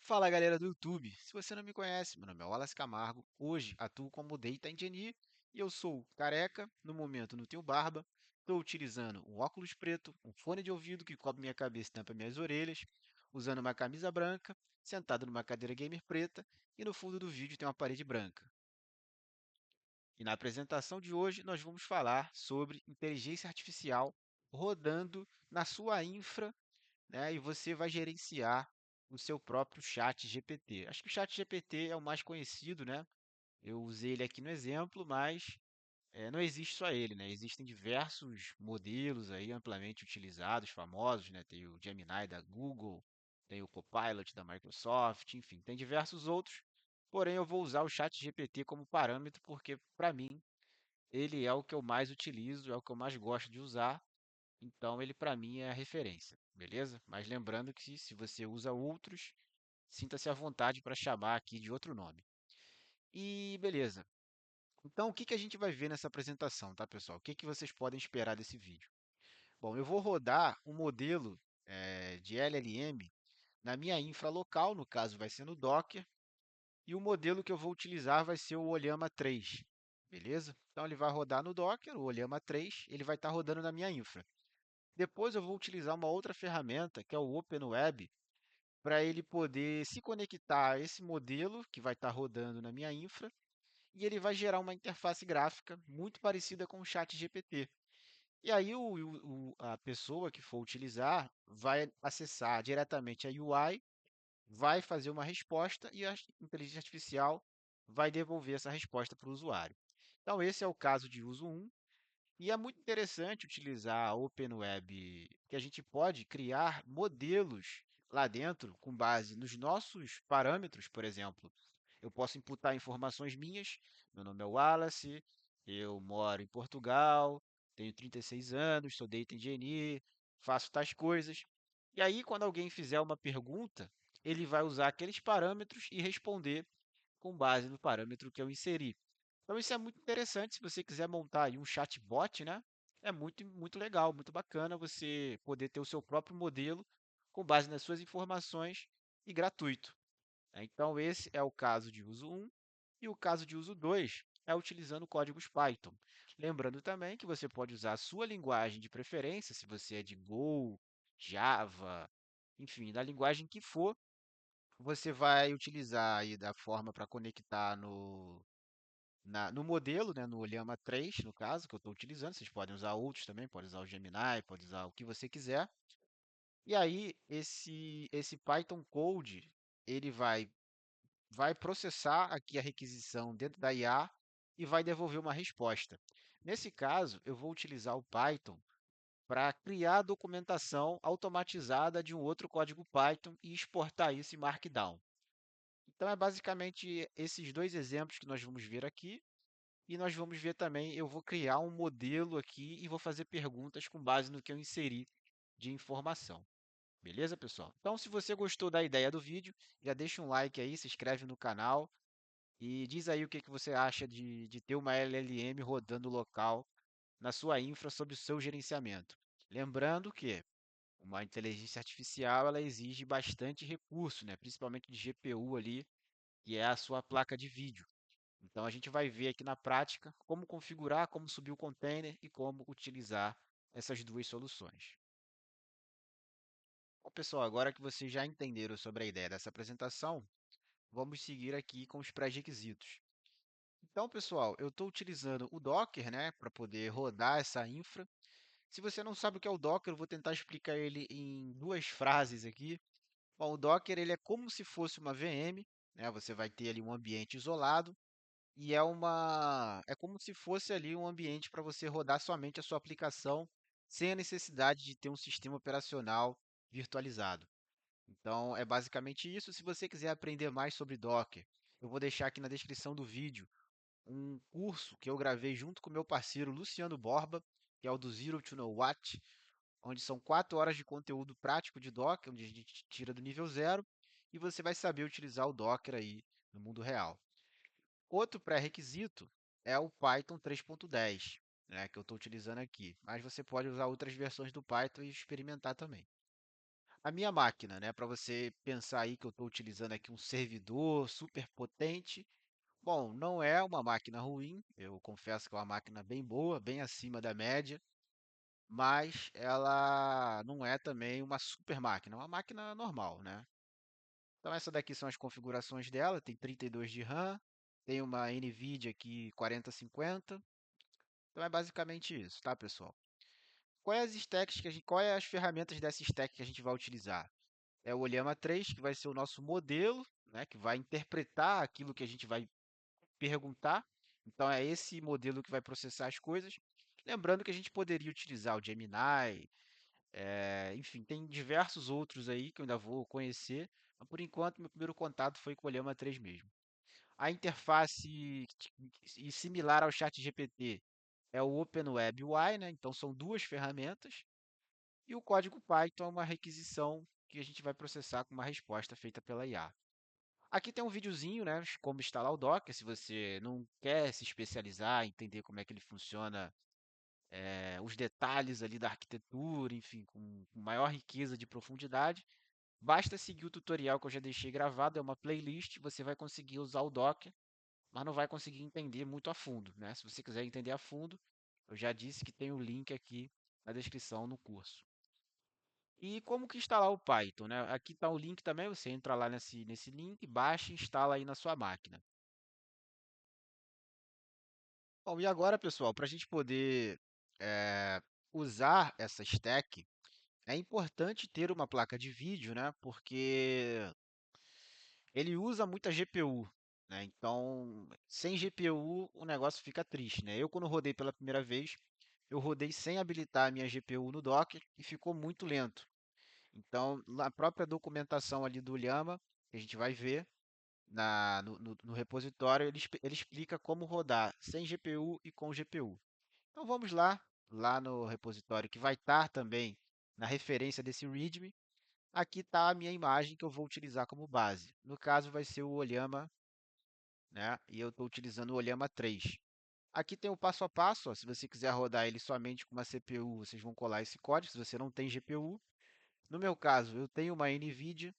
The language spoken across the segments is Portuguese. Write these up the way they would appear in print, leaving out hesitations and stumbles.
Fala galera do YouTube, se você não me conhece, meu nome é Wallace Camargo, hoje atuo como Data Engineer e eu sou careca, no momento não tenho barba, estou utilizando um óculos preto, um fone de ouvido que cobre minha cabeça e tampa minhas orelhas, usando uma camisa branca, sentado numa cadeira gamer preta e no fundo do vídeo tem uma parede branca. E na apresentação de hoje nós vamos falar sobre inteligência artificial rodando na sua infra, né? E você vai gerenciar o seu próprio chat GPT. Acho que o chat GPT é o mais conhecido, né? Eu usei ele aqui no exemplo, mas não existe só ele, né? Existem diversos modelos aí amplamente utilizados, famosos, né? Tem o Gemini da Google, tem o Copilot da Microsoft, enfim, tem diversos outros. Porém, eu vou usar o chat GPT como parâmetro porque, para mim, ele é o que eu mais utilizo, é o que eu mais gosto de usar, então ele para mim é a referência, beleza? Mas lembrando que se você usa outros, sinta-se à vontade para chamar aqui de outro nome. E beleza. Então o que que a gente vai ver nessa apresentação, tá, pessoal? O que que vocês podem esperar desse vídeo? Bom, eu vou rodar um modelo de LLM na minha infra local, no caso vai ser no Docker, e o modelo que eu vou utilizar vai ser o Olhama 3, beleza? Então ele vai rodar no Docker, o Olhama 3, ele vai estar rodando na minha infra. Depois eu vou utilizar uma outra ferramenta, que é o OpenWeb, para ele poder se conectar a esse modelo que vai estar rodando na minha infra, e ele vai gerar uma interface gráfica muito parecida com o Chat GPT. E aí a pessoa que for utilizar vai acessar diretamente a UI, vai fazer uma resposta e a inteligência artificial vai devolver essa resposta para o usuário. Então esse é o caso de uso 1. E é muito interessante utilizar a OpenWeb, que a gente pode criar modelos lá dentro com base nos nossos parâmetros, por exemplo. Eu posso imputar informações minhas. Meu nome é Wallace, eu moro em Portugal, tenho 36 anos, sou data engineer, faço tais coisas. E aí, quando alguém fizer uma pergunta, ele vai usar aqueles parâmetros e responder com base no parâmetro que eu inseri. Então isso é muito interessante se você quiser montar aí um chatbot, né? É muito legal, muito bacana você poder ter o seu próprio modelo com base nas suas informações e gratuito, né? Então esse é o caso de uso 1 e o caso de uso 2 é utilizando códigos Python. Lembrando também que você pode usar a sua linguagem de preferência, se você é de Go, Java, enfim, da linguagem que for, você vai utilizar aí da forma para conectar no modelo, né, no Llama 3, no caso, que eu estou utilizando. Vocês podem usar outros também, pode usar o Gemini, pode usar o que você quiser. E aí, esse Python Code, ele vai processar aqui a requisição dentro da IA e vai devolver uma resposta. Nesse caso, eu vou utilizar o Python para criar a documentação automatizada de um outro código Python e exportar isso em Markdown. Então, é basicamente esses dois exemplos que nós vamos ver aqui. E nós vamos ver também, eu vou criar um modelo aqui e vou fazer perguntas com base no que eu inseri de informação. Beleza, pessoal? Então, se você gostou da ideia do vídeo, já deixa um like aí, se inscreve no canal e diz aí o que você acha de ter uma LLM rodando local na sua infra sob o seu gerenciamento. Lembrando que uma inteligência artificial ela exige bastante recurso, né? Principalmente de GPU ali, que é a sua placa de vídeo. Então a gente vai ver aqui na prática como configurar, como subir o container e como utilizar essas duas soluções. Bom, pessoal, agora que vocês já entenderam sobre a ideia dessa apresentação, vamos seguir aqui com os pré-requisitos. Então, pessoal, eu estou utilizando o Docker, né, para poder rodar essa infra. Se você não sabe o que é o Docker, eu vou tentar explicar ele em duas frases aqui. Bom, o Docker ele é como se fosse uma VM, né? Você vai ter ali um ambiente isolado e é como se fosse ali um ambiente para você rodar somente a sua aplicação sem a necessidade de ter um sistema operacional virtualizado. Então, é basicamente isso. Se você quiser aprender mais sobre Docker, eu vou deixar aqui na descrição do vídeo um curso que eu gravei junto com meu parceiro Luciano Borba, que é o do Zero to Know What, onde são 4 horas de conteúdo prático de Docker, onde a gente tira do nível zero e você vai saber utilizar o Docker aí no mundo real. Outro pré-requisito é o Python 3.10, né, que eu estou utilizando aqui, mas você pode usar outras versões do Python e experimentar também. a minha máquina, né? Para você pensar aí que eu estou utilizando aqui um servidor super potente. Bom, não é uma máquina ruim, eu confesso que é uma máquina bem boa, bem acima da média, mas ela não é também uma super máquina, é uma máquina normal, né? Então essa daqui são as configurações dela, tem 32 de RAM, tem uma NVIDIA aqui 4050. Então é basicamente isso, tá, pessoal? Quais as stacks que quais as ferramentas dessa stack que a gente vai utilizar? É o Olema 3, que vai ser o nosso modelo, né, que vai interpretar aquilo que a gente vai perguntar. Então é esse modelo que vai processar as coisas. Lembrando que a gente poderia utilizar o Gemini, enfim, tem diversos outros aí que eu ainda vou conhecer, mas por enquanto meu primeiro contato foi com o Olema 3 mesmo. A interface similar ao ChatGPT é o OpenWeb UI, né? Então são duas ferramentas. E o código Python é uma requisição que a gente vai processar com uma resposta feita pela IA. Aqui tem um videozinho, né, como instalar o Docker, se você não quer se especializar, entender como é que ele funciona, os detalhes ali da arquitetura, enfim, com maior riqueza de profundidade, basta seguir o tutorial que eu já deixei gravado, é uma playlist, você vai conseguir usar o Docker, mas não vai conseguir entender muito a fundo, né? Se você quiser entender a fundo, eu já disse que tem o link aqui na descrição no curso. E como que instalar o Python, né? Aqui está o link também, você entra lá nesse link, baixa e instala aí na sua máquina. Bom, e agora, pessoal, para a gente poder eh, usar essa stack, é importante ter uma placa de vídeo, né? Porque ele usa muita GPU, né? Então, sem GPU, o negócio fica triste, né? Eu, quando rodei pela primeira vez, eu rodei sem habilitar a minha GPU no Docker e ficou muito lento. Então, na própria documentação ali do Llama, que a gente vai ver no repositório, ele explica como rodar sem GPU e com GPU. Então, vamos lá no repositório, que vai estar também na referência desse README. Aqui está a minha imagem que eu vou utilizar como base. No caso, vai ser o Olhama, né? E eu estou utilizando o Olhama 3. Aqui tem o passo a passo, ó, se você quiser rodar ele somente com uma CPU, vocês vão colar esse código, se você não tem GPU. No meu caso, eu tenho uma NVIDIA,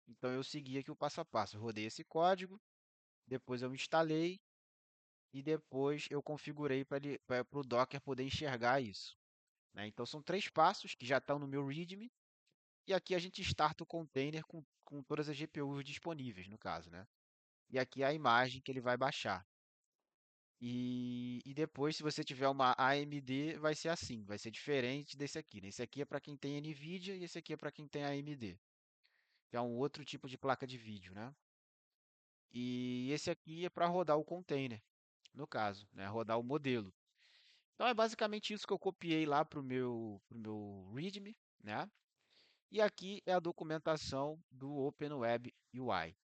então eu segui aqui o passo a passo. Eu rodei esse código, depois eu instalei e depois eu configurei para o Docker poder enxergar isso, né? Então são três passos que já estão no meu README e aqui a gente starta o container com todas as GPUs disponíveis, no caso, né? E aqui é a imagem que ele vai baixar. E depois, se você tiver uma AMD, vai ser assim, vai ser diferente desse aqui, né? Esse aqui é para quem tem NVIDIA e esse aqui é para quem tem AMD, que é um outro tipo de placa de vídeo, né? E esse aqui é para rodar o container, no caso, né? Rodar o modelo. Então é basicamente isso que eu copiei lá pro meu README, né? E aqui é a documentação do OpenWeb UI,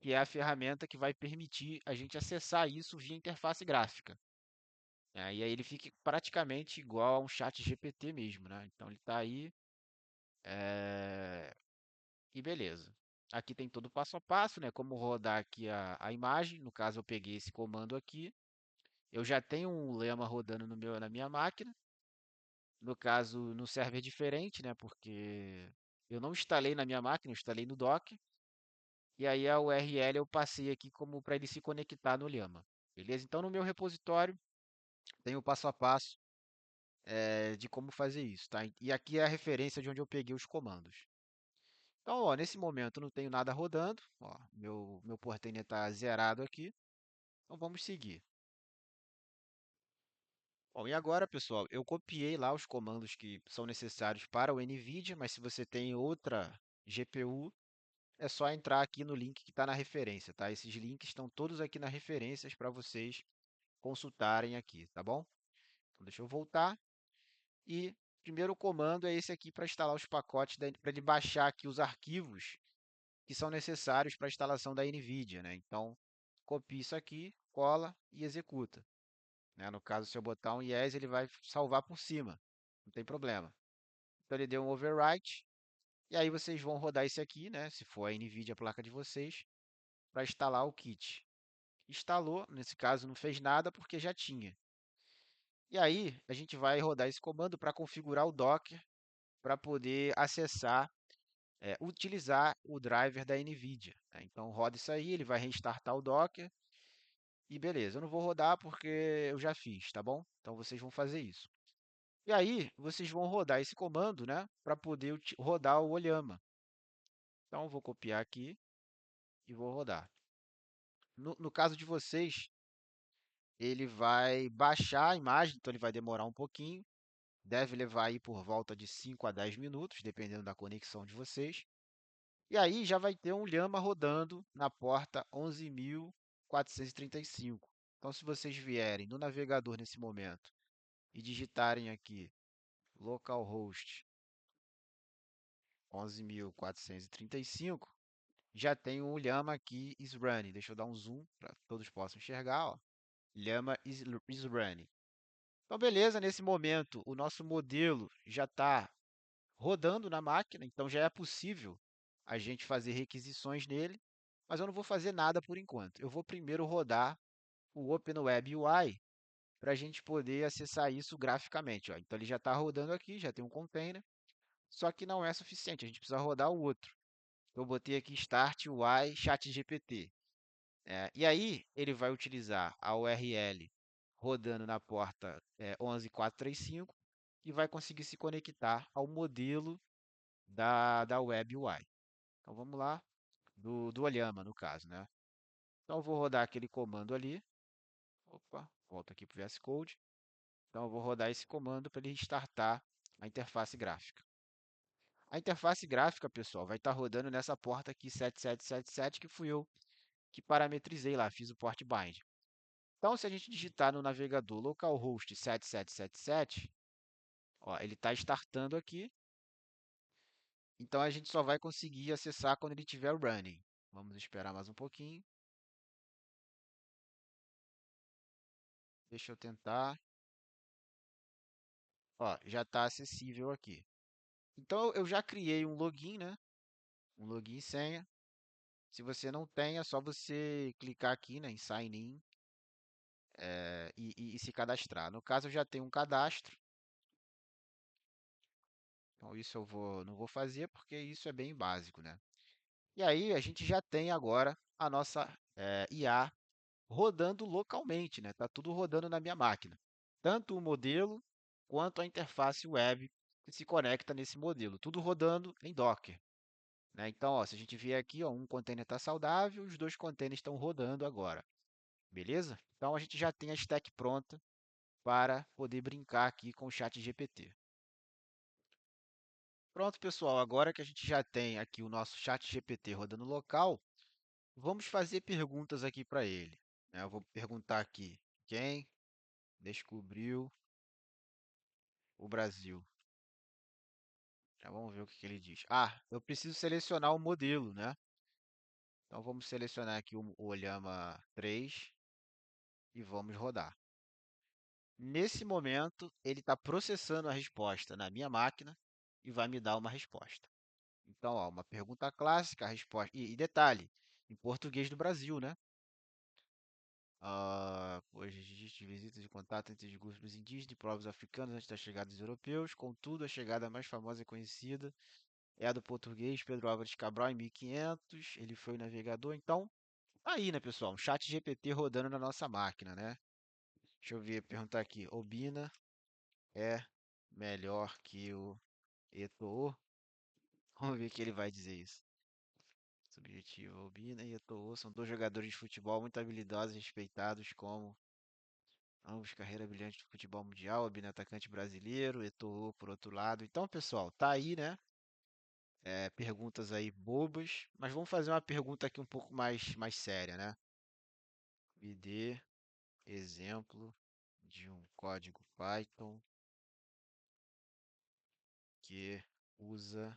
que é a ferramenta que vai permitir a gente acessar isso via interface gráfica, né? E aí ele fica praticamente igual a um chat GPT mesmo, né? Então ele está aí, e beleza. Aqui tem todo o passo a passo, né? Como rodar aqui a imagem. No caso, eu peguei esse comando aqui. Eu já tenho um lema rodando na minha máquina. No caso, no server diferente, né? Porque eu não instalei na minha máquina, eu instalei no Docker. E aí a URL eu passei aqui como para ele se conectar no Llama. Beleza? Então no meu repositório tem o passo a passo de como fazer isso, tá? E aqui é a referência de onde eu peguei os comandos. Então, ó, nesse momento não tenho nada rodando, ó, meu portainer está zerado aqui. Então vamos seguir. Bom, e agora, pessoal, eu copiei lá os comandos que são necessários para o NVIDIA, mas se você tem outra GPU, é só entrar aqui no link que está na referência, tá? Esses links estão todos aqui nas referências para vocês consultarem aqui, tá bom? Então, deixa eu voltar. E o primeiro comando é esse aqui para instalar os pacotes, para ele baixar aqui os arquivos que são necessários para a instalação da NVIDIA, né? Então, copia isso aqui, cola e executa, né? No caso, se eu botar um yes, ele vai salvar por cima, não tem problema. Então, ele deu um overwrite, e aí vocês vão rodar esse aqui, né? Se for a NVIDIA a placa de vocês, para instalar o kit. Instalou, nesse caso não fez nada porque já tinha. E aí a gente vai rodar esse comando para configurar o Docker para poder acessar utilizar o driver da NVIDIA, né? Então roda isso aí, ele vai restartar o Docker e beleza. Eu não vou rodar porque eu já fiz, tá bom? Então vocês vão fazer isso. E aí vocês vão rodar esse comando, né, para poder rodar o Olhama. Então eu vou copiar aqui e vou rodar. No caso de vocês, ele vai baixar a imagem, então ele vai demorar um pouquinho. Deve levar aí por volta de 5 a 10 minutos, dependendo da conexão de vocês. E aí já vai ter um Llama rodando na porta 11.435. Então, se vocês vierem no navegador nesse momento e digitarem aqui localhost 11.435, já tem um Llama aqui is running. Deixa eu dar um zoom para que todos possam enxergar. Ó. Llama is running. Então, beleza, nesse momento o nosso modelo já está rodando na máquina, então já é possível a gente fazer requisições nele, mas eu não vou fazer nada por enquanto. Eu vou primeiro rodar o OpenWeb UI para a gente poder acessar isso graficamente. Ó. Então ele já está rodando aqui, já tem um container, só que não é suficiente, a gente precisa rodar o outro. Eu botei aqui Start UI ChatGPT. E aí ele vai utilizar a URL rodando na porta 11.435 e vai conseguir se conectar ao modelo da Web UI. Então vamos lá, do Olhama, no caso, né? Então eu vou rodar aquele comando ali. Opa, volta aqui para o VS Code. Então eu vou rodar esse comando para ele restartar a interface gráfica. A interface gráfica, pessoal, vai estar rodando nessa porta aqui 7777, que fui eu que parametrizei lá, fiz o port bind. Então, se a gente digitar no navegador localhost 7777, ó, ele está startando aqui. Então a gente só vai conseguir acessar quando ele estiver running. Vamos esperar mais um pouquinho. Deixa eu tentar. Ó, já está acessível aqui. Então eu já criei um login, né? Um login e senha. Se você não tem, é só você clicar aqui, né, em Sign In, e se cadastrar. No caso, eu já tenho um cadastro. Então isso não vou fazer porque isso é bem básico, né? E aí a gente já tem agora a nossa IA rodando localmente, né? Tá tudo rodando na minha máquina. Tanto o modelo quanto a interface web que se conecta nesse modelo. Tudo rodando em Docker. Né? Então, ó, se a gente vier aqui, ó, um container está saudável, os dois containers estão rodando agora. Beleza? Então a gente já tem a stack pronta para poder brincar aqui com o chat GPT. Pronto, pessoal. Agora que a gente já tem aqui o nosso chat GPT rodando local, vamos fazer perguntas aqui para ele. Eu vou perguntar aqui, quem descobriu o Brasil? Já vamos ver o que que ele diz. Ah, eu preciso selecionar o modelo, né? Então vamos selecionar aqui o Olhama 3 e vamos rodar. Nesse momento, ele está processando a resposta na minha máquina e vai me dar uma resposta. Então, ó, uma pergunta clássica, a resposta. E detalhe, em português do Brasil, né? Hoje existe visitas de contato entre os grupos indígenas e povos africanos antes da chegada dos europeus. Contudo, a chegada mais famosa e conhecida é a do português Pedro Álvares Cabral em 1500. Ele foi o navegador. Então, tá aí, né, pessoal? Um chat GPT rodando na nossa máquina, né? Deixa eu ver, perguntar aqui. Obina é melhor que o Eto'o? Vamos ver o que ele vai dizer isso. Subjetivo, Obina e Eto'o são dois jogadores de futebol muito habilidosos e respeitados como ambos carreira brilhante do futebol mundial. Obina atacante brasileiro, Eto'o por outro lado. Então, pessoal, tá aí, né? Perguntas aí bobas, mas vamos fazer uma pergunta aqui um pouco mais séria, né? Me dê exemplo de um código Python que usa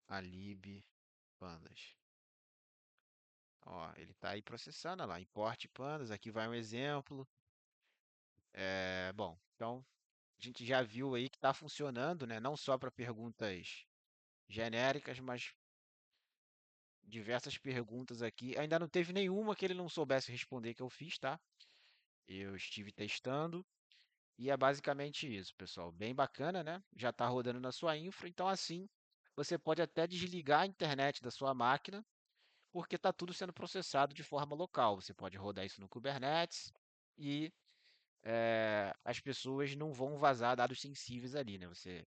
a lib pandas. Ó, ele está aí processando, olha lá, import pandas, aqui vai um exemplo. Bom, então a gente já viu aí que está funcionando, né? Não só para perguntas genéricas, mas diversas perguntas aqui. Ainda não teve nenhuma que ele não soubesse responder que eu fiz, tá? Eu estive testando e é basicamente isso, pessoal. Bem bacana, né? Já está rodando na sua infra, então assim você pode até desligar a internet da sua máquina, porque está tudo sendo processado de forma local. Você pode rodar isso no Kubernetes e as pessoas não vão vazar dados sensíveis ali, né? Você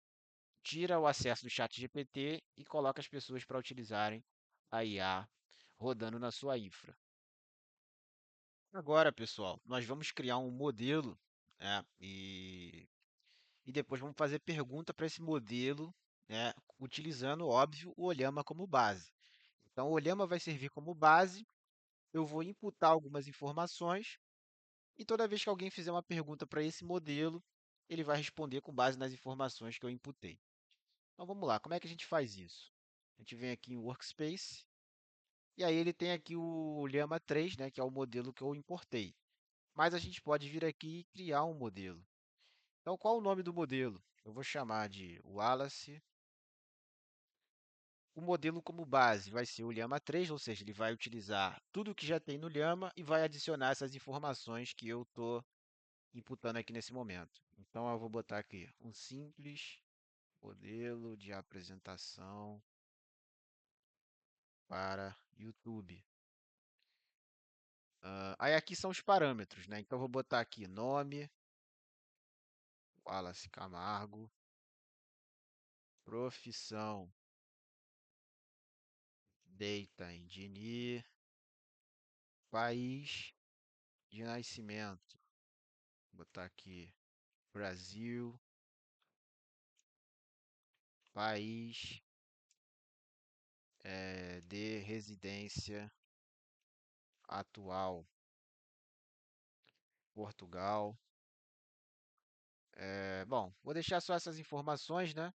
tira o acesso do chat GPT e coloca as pessoas para utilizarem a IA rodando na sua infra. Agora, pessoal, nós vamos criar um modelo, né, e depois vamos fazer pergunta para esse modelo, né, utilizando, óbvio, o Olhama como base. Então, o Olhama vai servir como base, eu vou imputar algumas informações e toda vez que alguém fizer uma pergunta para esse modelo, ele vai responder com base nas informações que eu imputei. Então, vamos lá, como é que a gente faz isso? A gente vem aqui em Workspace, e aí ele tem aqui o Llama 3, né, que é o modelo que eu importei. Mas a gente pode vir aqui e criar um modelo. Então, qual o nome do modelo? Eu vou chamar de Wallace. O modelo como base vai ser o Llama 3, ou seja, ele vai utilizar tudo que já tem no Llama e vai adicionar essas informações que eu estou imputando aqui nesse momento. Então, eu vou botar aqui um simples modelo de apresentação para YouTube. Aí aqui são os parâmetros, né? Então, eu vou botar aqui nome, Wallace Camargo, profissão, Data Engineer, país de nascimento, vou botar aqui Brasil, país de residência atual, Portugal. Bom, vou deixar só essas informações, né?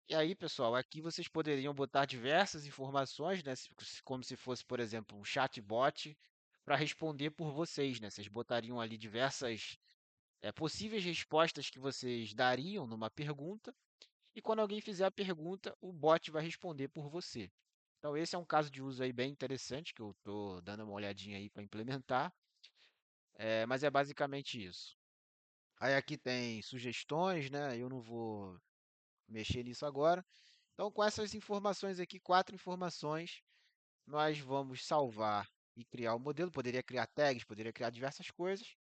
E aí, pessoal, aqui vocês poderiam botar diversas informações, né? Como se fosse, por exemplo, um chatbot para responder por vocês, né? Vocês botariam ali diversas possíveis respostas que vocês dariam numa pergunta. E quando alguém fizer a pergunta, o bot vai responder por você. Então, esse é um caso de uso aí bem interessante que eu estou dando uma olhadinha aí para implementar, mas é basicamente isso. Aí aqui tem sugestões, né? Eu não vou mexer nisso agora. Então, com essas informações aqui, quatro informações, nós vamos salvar e criar o modelo. Poderia criar tags, poderia criar diversas coisas,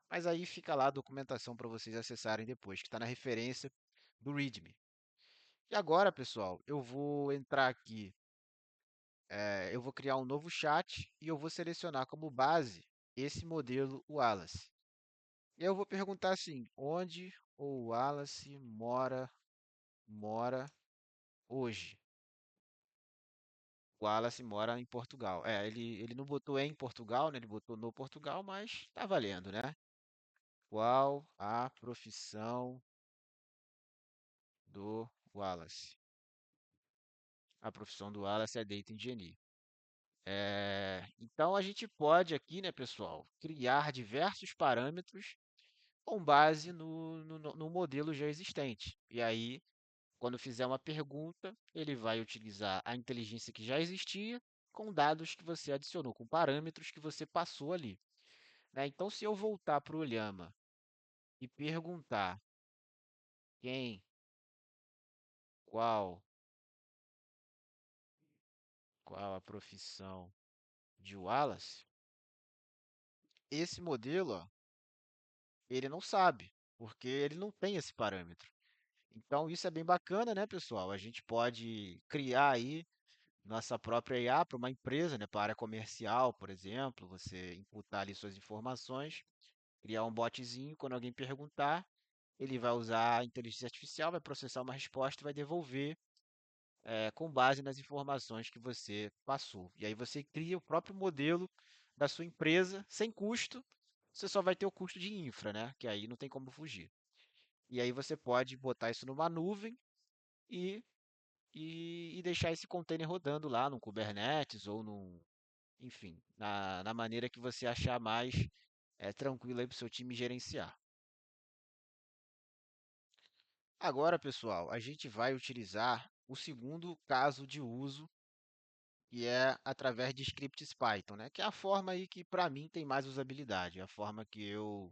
mas aí fica lá a documentação para vocês acessarem depois, que está na referência do README. E agora, pessoal, eu vou entrar aqui, eu vou criar um novo chat e eu vou selecionar como base esse modelo Wallace. E eu vou perguntar assim: onde o Wallace mora hoje? O Wallace mora em Portugal. Ele não botou em Portugal, né? Ele botou no Portugal, mas tá valendo, né? Qual a profissão do Wallace? A profissão do Wallace é Data Engineer. Então a gente pode aqui, né, pessoal, criar diversos parâmetros com base no modelo já existente. E aí, quando fizer uma pergunta, ele vai utilizar a inteligência que já existia com dados que você adicionou, com parâmetros que você passou ali, né? Então, se eu voltar para o Llama e perguntar quem, qual, qual a profissão de Wallace, esse modelo, ó, ele não sabe, porque ele não tem esse parâmetro. Então, isso é bem bacana, né, pessoal? A gente pode criar aí nossa própria IA para uma empresa, né, para a área comercial, por exemplo, você imputar ali suas informações, criar um botzinho, quando alguém perguntar, ele vai usar a inteligência artificial, vai processar uma resposta e vai devolver com base nas informações que você passou. E aí você cria o próprio modelo da sua empresa sem custo, você só vai ter o custo de infra, né? Que aí não tem como fugir. E aí você pode botar isso numa nuvem e, e deixar esse container rodando lá no Kubernetes ou no, enfim, na maneira que você achar mais tranquilo aí para o seu time gerenciar. Agora, pessoal, a gente vai utilizar o segundo caso de uso, que é através de scripts Python, né? Que é a forma aí que para mim tem mais usabilidade, é a forma que eu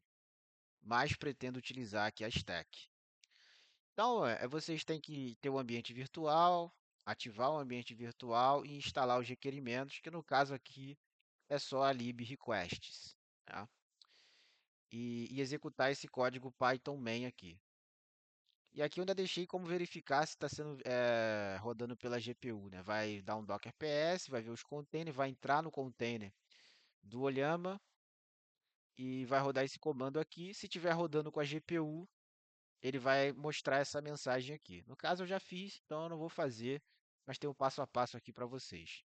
mais pretendo utilizar aqui a stack. Então, vocês têm que ter o ambiente virtual, ativar o ambiente virtual e instalar os requerimentos, que no caso aqui é só a lib requests, tá? E executar esse código Python main aqui. E aqui eu ainda deixei como verificar se está sendo rodando pela GPU, né? Vai dar um Docker PS, vai ver os containers, vai entrar no container do Olhama e vai rodar esse comando aqui. Se estiver rodando com a GPU, ele vai mostrar essa mensagem aqui. No caso eu já fiz, então eu não vou fazer, mas tem um passo a passo aqui para vocês.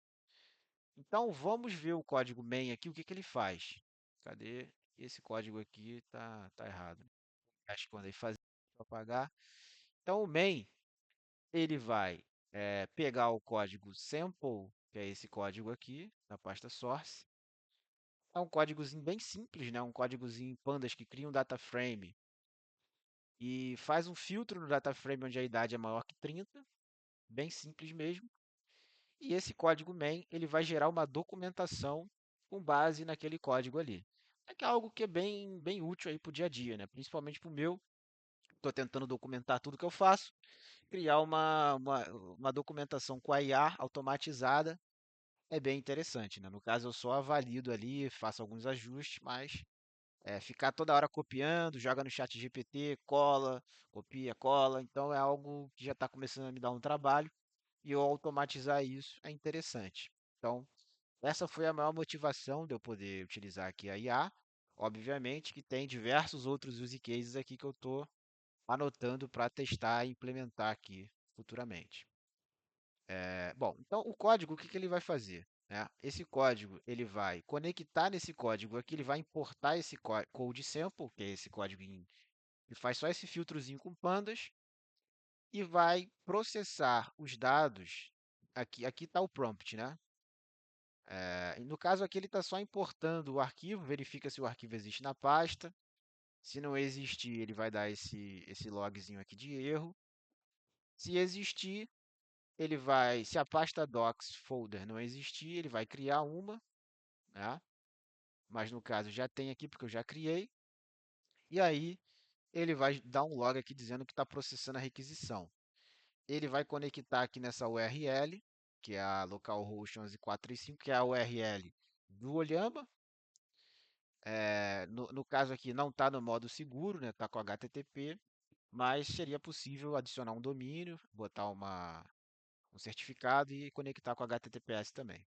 Então vamos ver o código main aqui, o que que ele faz. Cadê? Esse código aqui tá errado. Acho que quando ele fazer, vou apagar. Então o main, ele vai pegar o código sample, que é esse código aqui, da pasta source. É um códigozinho bem simples, né? Um códigozinho em pandas que cria um data frame e faz um filtro no data frame onde a idade é maior que 30, bem simples mesmo. E esse código main, ele vai gerar uma documentação com base naquele código ali. É que é algo que é bem útil aí para o dia a dia, né? Principalmente para o meu. Estou tentando documentar tudo que eu faço, criar uma documentação com a IA automatizada é bem interessante, né? No caso, eu só avalido ali, faço alguns ajustes, mas ficar toda hora copiando, joga no chat GPT, cola, copia, cola. Então é algo que já está começando a me dar um trabalho e eu automatizar isso é interessante. Então, essa foi a maior motivação de eu poder utilizar aqui a IA. Obviamente que tem diversos outros use cases aqui que eu estou anotando para testar e implementar aqui futuramente. Bom, então o código, o que que ele vai fazer? Né? Esse código, ele vai conectar nesse código aqui, ele vai importar esse code sample, que é esse código que faz só esse filtrozinho com pandas, e vai processar os dados. Aqui está o prompt, né? No caso aqui, ele está só importando o arquivo, verifica se o arquivo existe na pasta. Se não existir, ele vai dar esse logzinho aqui de erro. Se existir, se a pasta docs folder não existir, ele vai criar uma, né? Mas no caso já tem aqui porque eu já criei. E aí ele vai dar um log aqui dizendo que está processando a requisição. Ele vai conectar aqui nessa URL, que é a localhost 11435, que é a URL do Olhamba. No caso aqui não está no modo seguro, né? Está com HTTP, mas seria possível adicionar um domínio, botar um certificado e conectar com HTTPS também.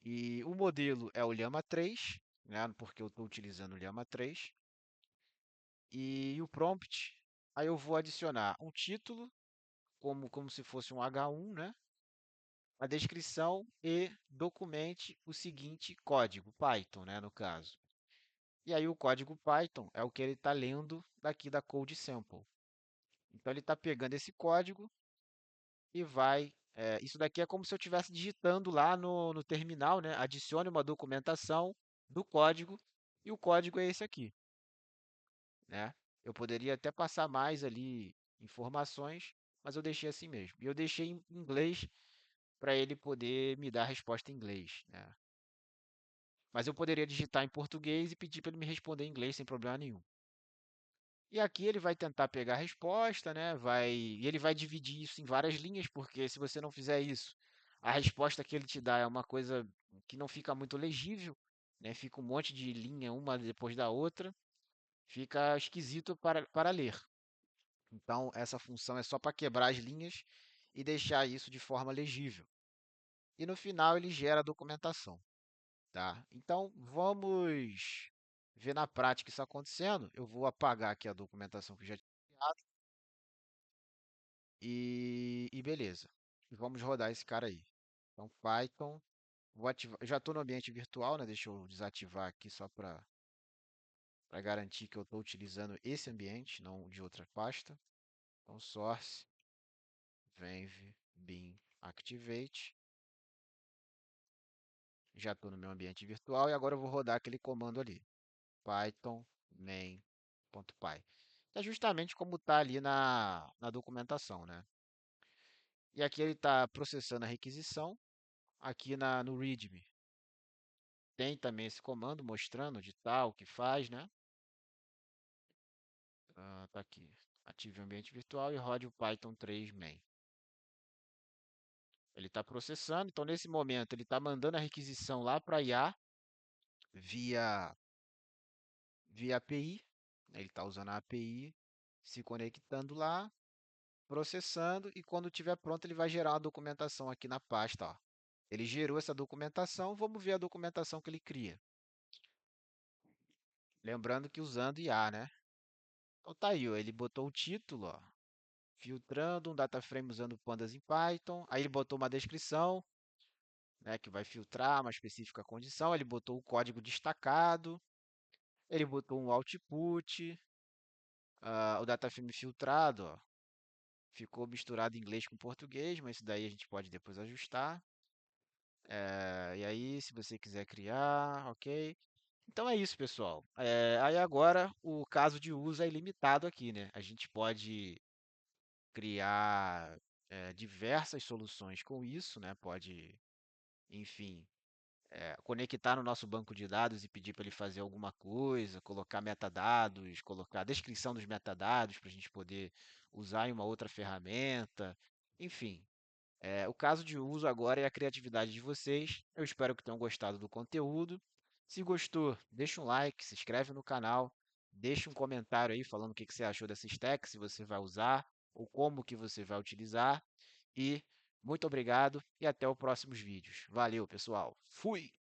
E o modelo é o Llama 3, né? Porque eu estou utilizando o Llama 3. E o prompt, aí eu vou adicionar um título, como se fosse um H1, né? A descrição e documente o seguinte código, Python, né, no caso. E aí o código Python é o que ele está lendo daqui da code sample. Então ele está pegando esse código e vai. Isso daqui é como se eu estivesse digitando lá no terminal, né? Adicione uma documentação do código e o código é esse aqui, né? Eu poderia até passar mais ali informações, mas eu deixei assim mesmo. E eu deixei em inglês para ele poder me dar a resposta em inglês, né? Mas eu poderia digitar em português e pedir para ele me responder em inglês sem problema nenhum. E aqui ele vai tentar pegar a resposta, né? E ele vai dividir isso em várias linhas, porque se você não fizer isso, a resposta que ele te dá é uma coisa que não fica muito legível, né? Fica um monte de linha uma depois da outra, fica esquisito para ler. Então, essa função é só para quebrar as linhas e deixar isso de forma legível. E no final ele gera a documentação, tá? Então, vamos ver na prática isso acontecendo. Eu vou apagar aqui a documentação que já tinha criado e beleza. Vamos rodar esse cara aí. Então, Python, vou ativar, eu já estou no ambiente virtual, né? Deixa eu desativar aqui só para garantir que eu estou utilizando esse ambiente, não de outra pasta. Então, source, venv, bin, activate. Já estou no meu ambiente virtual e agora eu vou rodar aquele comando ali, python main.py. É justamente como está ali na documentação, né? E aqui ele está processando a requisição. Aqui no README tem também esse comando mostrando de tal, o que faz, né? Tá aqui. Ative o ambiente virtual e rode o Python 3 main. Ele está processando, então nesse momento ele está mandando a requisição lá para a IA via, via API. Ele está usando a API, se conectando lá, processando e quando estiver pronto ele vai gerar uma documentação aqui na pasta. Ó. Ele gerou essa documentação, vamos ver a documentação que ele cria. Lembrando que usando IA, né? Então tá aí, ó, ele botou o título, ó, filtrando um data frame usando pandas em Python. Aí ele botou uma descrição, né, que vai filtrar uma específica condição. Ele botou o código destacado. Ele botou um output. O data frame filtrado, ó, ficou misturado inglês com português, mas isso daí a gente pode depois ajustar. E aí, se você quiser criar, ok. Então é isso, pessoal. Aí agora o caso de uso é ilimitado aqui, né? A gente pode criar diversas soluções com isso, né? Pode, enfim, conectar no nosso banco de dados e pedir para ele fazer alguma coisa, colocar metadados, colocar a descrição dos metadados para a gente poder usar em uma outra ferramenta. Enfim, o caso de uso agora é a criatividade de vocês. Eu espero que tenham gostado do conteúdo. Se gostou, deixa um like, se inscreve no canal, deixa um comentário aí falando o que você achou dessa stack, se você vai usar ou como que você vai utilizar. E muito obrigado e até os próximos vídeos. Valeu, pessoal. Fui!